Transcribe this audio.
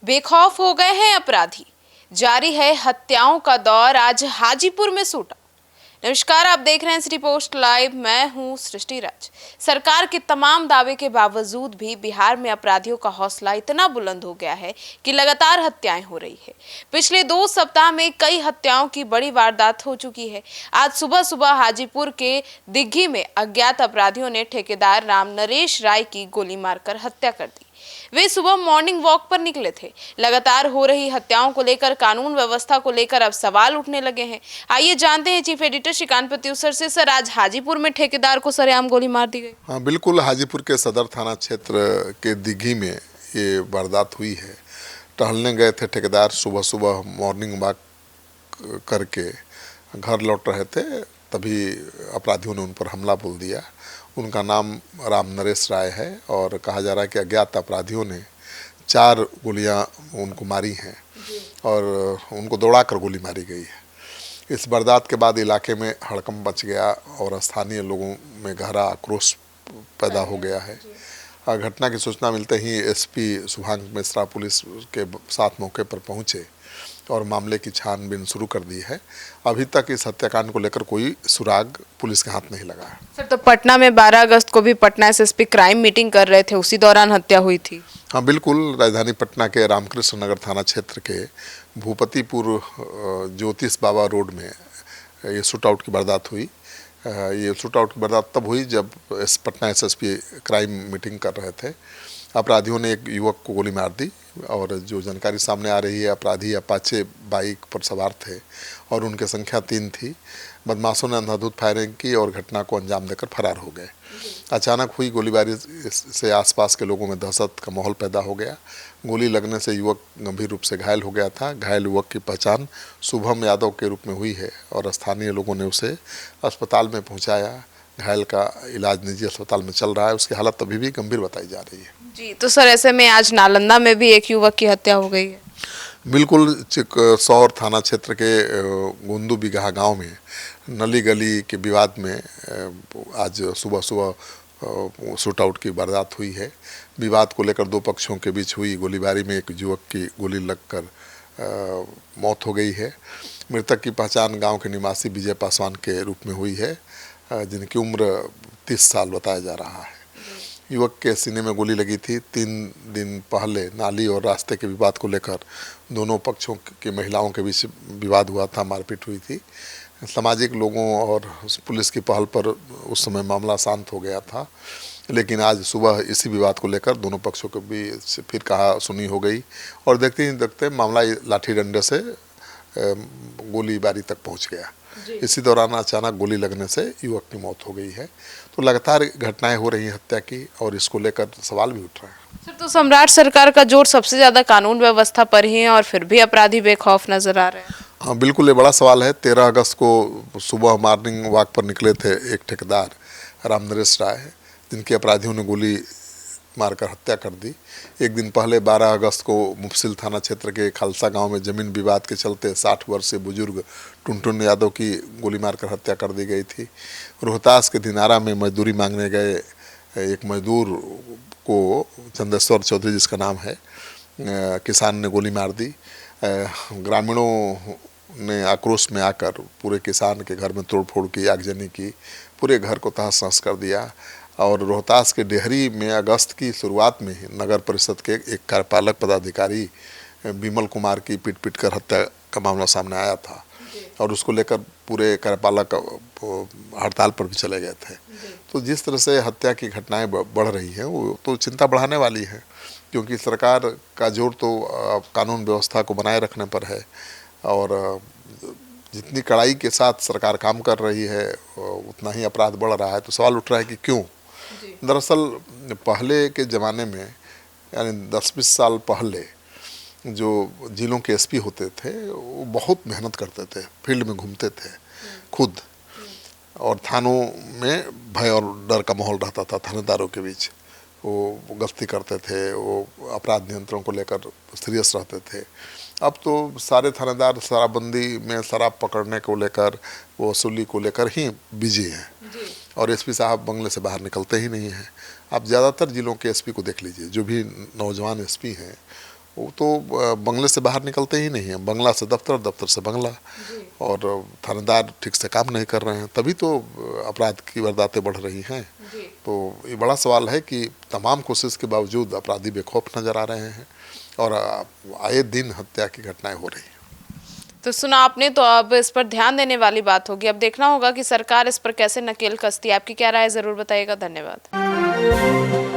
बेखौफ हो गए हैं अपराधी। जारी है हत्याओं का दौर। आज हाजीपुर में सूटा। नमस्कार, आप देख रहे हैं सिटी पोस्ट लाइव। मैं हूं सृष्टि राज। सरकार के तमाम दावे के बावजूद भी बिहार में अपराधियों का हौसला इतना बुलंद हो गया है कि लगातार हत्याएं हो रही है। पिछले 2 सप्ताह में कई हत्याओं की बड़ी वारदात हो चुकी है। आज सुबह सुबह हाजीपुर के दिग्घी में अज्ञात अपराधियों ने ठेकेदार राम नरेश राय की गोली मारकर हत्या कर दी। वे सुबह मॉर्निंग वॉक पर निकले थे। लगातार हो रही हत्याओं को लेकर, कानून व्यवस्था को लेकर अब सवाल उठने लगे हैं। आइए जानते हैं चीफ एडिटर श्रीकांत प्रत्युषर से। सर, आज हाजीपुर में ठेकेदार को सरेआम गोली मार दी गई। हाँ बिल्कुल, हाजीपुर के सदर थाना क्षेत्र के दिघी में ये वारदात हुई है। टहलने गए थे ठेकेदार, सुबह सुबह मॉर्निंग वॉक करके घर लौट रहे थे, तभी अपराधियों ने उन पर हमला बोल दिया। उनका नाम राम नरेश राय है और कहा जा रहा है कि अज्ञात अपराधियों ने 4 गोलियां उनको मारी हैं और उनको दौड़ाकर गोली मारी गई है। इस वारदात के बाद इलाके में हड़कंप मच गया और स्थानीय लोगों में गहरा आक्रोश पैदा हो गया है। घटना की सूचना मिलते ही एसपी शुभांक मिश्रा पुलिस के साथ मौके पर पहुंचे और मामले की छानबीन शुरू कर दी है। अभी तक इस हत्याकांड को लेकर कोई सुराग पुलिस के हाथ नहीं लगा है। सर, तो पटना में 12 अगस्त को भी पटना एसएसपी क्राइम मीटिंग कर रहे थे, उसी दौरान हत्या हुई थी। हाँ बिल्कुल, राजधानी पटना के रामकृष्ण नगर थाना क्षेत्र के भूपतिपुर ज्योतिष बाबा रोड में ये शूट आउट की वारदात हुई। ये शूट आउट की वारदात तब हुई जब पटना एसएसपी क्राइम मीटिंग कर रहे थे। अपराधियों ने एक युवक को गोली मार दी और जो जानकारी सामने आ रही है, अपराधी अपाचे बाइक पर सवार थे और उनकी संख्या 3 थी। बदमाशों ने अंधाधुंध फायरिंग की और घटना को अंजाम देकर फरार हो गए। अचानक हुई गोलीबारी से आसपास के लोगों में दहशत का माहौल पैदा हो गया। गोली लगने से युवक गंभीर रूप से घायल हो गया था। घायल युवक की पहचान शुभम यादव के रूप में हुई है और स्थानीय लोगों ने उसे अस्पताल में पहुंचाया। घायल का इलाज निजी अस्पताल में चल रहा है। उसकी हालत अभी भी गंभीर बताई जा रही है। जी, तो सर, ऐसे में आज नालंदा में भी एक युवक की हत्या हो गई है। बिल्कुल, सौर थाना क्षेत्र के गोंदू बिगहा गांव में नली गली के विवाद में आज सुबह सुबह शूट आउट की वारदात हुई है। विवाद को लेकर 2 पक्षों के बीच हुई गोलीबारी में एक युवक की गोली लगकर मौत हो गई है। मृतक की पहचान गांव के निवासी विजय पासवान के रूप में हुई है, जिनकी उम्र 30 साल बताया जा रहा है। युवक के सीने में गोली लगी थी। 3 दिन पहले नाली और रास्ते के विवाद को लेकर दोनों पक्षों की महिलाओं के बीच विवाद हुआ था, मारपीट हुई थी। सामाजिक लोगों और पुलिस की पहल पर उस समय मामला शांत हो गया था, लेकिन आज सुबह इसी विवाद को लेकर दोनों पक्षों के बीच फिर कहा सुनी हो गई और देखते ही देखते मामला लाठी डंडे से गोलीबारी तक पहुंच गया। इसी दौरान अचानक गोली लगने से युवक की मौत हो गई है। तो लगातार घटनाएं हो रही हैं हत्या की और इसको लेकर सवाल भी उठ रहे हैं। सर, तो सम्राट सरकार का जोर सबसे ज्यादा कानून व्यवस्था पर ही है और फिर भी अपराधी बेखौफ नजर आ रहे हैं। हाँ बिल्कुल, ये बड़ा सवाल है। 13 अगस्त को सुबह मॉर्निंग वॉक पर निकले थे एक ठेकेदार राम नरेश राय, जिनकी अपराधियों ने गोली मारकर हत्या कर दी। एक दिन पहले 12 अगस्त को मुफसिल थाना क्षेत्र के खालसा गांव में जमीन विवाद के चलते 60 वर्षीय बुजुर्ग टुनटुन यादव की गोली मारकर हत्या कर दी गई थी। रोहतास के दिनारा में मजदूरी मांगने गए एक मजदूर को, चंदेश्वर चौधरी जिसका नाम है, किसान ने गोली मार दी। ग्रामीणों ने आक्रोश में आकर पूरे किसान के घर में तोड़फोड़ की, आगजनी की, पूरे घर को तहस नहस कर दिया। और रोहतास के डेहरी में अगस्त की शुरुआत में ही नगर परिषद के एक कार्यपालक पदाधिकारी विमल कुमार की पीट कर हत्या का मामला सामने आया था और उसको लेकर पूरे कार्यपालक हड़ताल पर भी चले गए थे। तो जिस तरह से हत्या की घटनाएं बढ़ रही हैं वो तो चिंता बढ़ाने वाली है, क्योंकि सरकार का जोर तो कानून व्यवस्था को बनाए रखने पर है और जितनी कड़ाई के साथ सरकार काम कर रही है उतना ही अपराध बढ़ रहा है। तो सवाल उठ रहा है कि क्यों। दरअसल पहले के ज़माने में, यानी 10-20 साल पहले, जो जिलों के एसपी होते थे वो बहुत मेहनत करते थे, फील्ड में घूमते थे खुद, और थानों में भय और डर का माहौल रहता था थानेदारों के बीच। वो गश्ती करते थे, वो अपराध नियंत्रण को लेकर सीरियस रहते थे। अब तो सारे थानेदार शराबबंदी में शराब पकड़ने को लेकर, वो वसूली को लेकर ही बिजी हैं और एसपी साहब बंगले से बाहर निकलते ही नहीं हैं। आप ज़्यादातर जिलों के एसपी को देख लीजिए, जो भी नौजवान एसपी हैं वो तो बंगले से बाहर निकलते ही नहीं है, बंगला से दफ्तर, दफ्तर से बंगला, और थानेदार ठीक से काम नहीं कर रहे हैं, तभी तो अपराध की वारदातें बढ़ रही हैं। तो ये बड़ा सवाल है कि तमाम कोशिश के बावजूद अपराधी बेखौफ नज़र आ रहे हैं और आए दिन हत्या की घटनाएं हो रही हैं। तो सुना आपने, तो अब इस पर ध्यान देने वाली बात होगी। अब देखना होगा कि सरकार इस पर कैसे नकेल कसती है। आपकी क्या राय है, जरूर बताइएगा। धन्यवाद।